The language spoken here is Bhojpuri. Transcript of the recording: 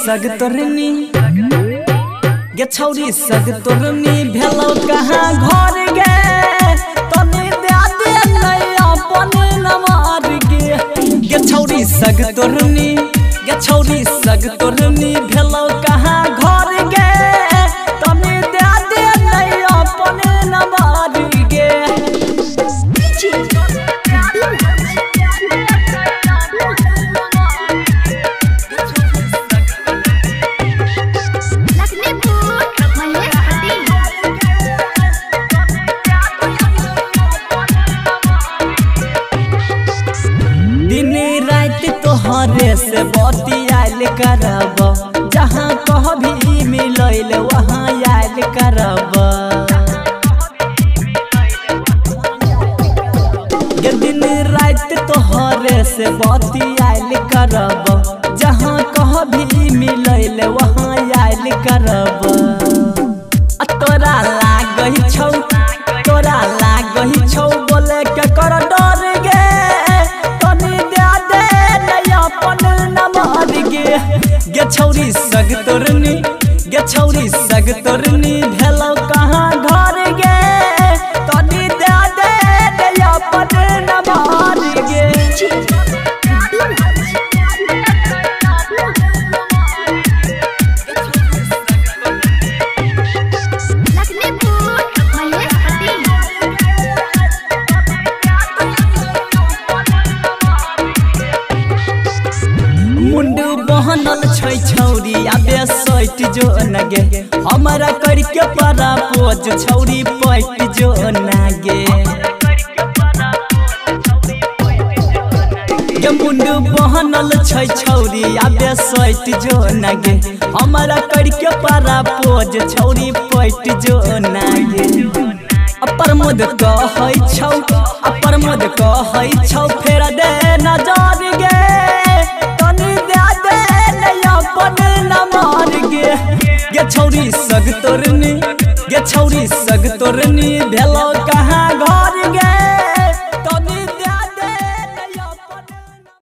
सग तोरनी गे छौरी सग तोरनी भेलो कहाँ घर गे तनी दे दे नहीं अपन नमार गे छौरी सग तोरनी गे छौरी सग तोरनी भेलो कहाँ घर गे तनी दे दे नहीं अपन नमार गे तोहरे से बतियाल करब जहाँ कहभी मिलैल वहाँ याद करब दिन रात तोहरे से बतियाल करब जहाँ कहभी मिलैल वहाँ याद करब तोरा लागही छौ बोले के कर डर गे गे छौरी सग तोरनी गे छौरी सग तोरनी भेलो कहाँ घर गे तनी दे दे अपन नमार गे मुंडू बहनल छै छौरी आबे सैट जो नगे हमारा करके परा पोज छौरी पैट जो नगे गे मुंडू बहनल छै छौरी आबे सैट जो नगे हमारा करके परा पोज छौरी पैट जो नगे प्रमोद कहै छौ फेर दे नजर गे गे छौरी सग तोरनी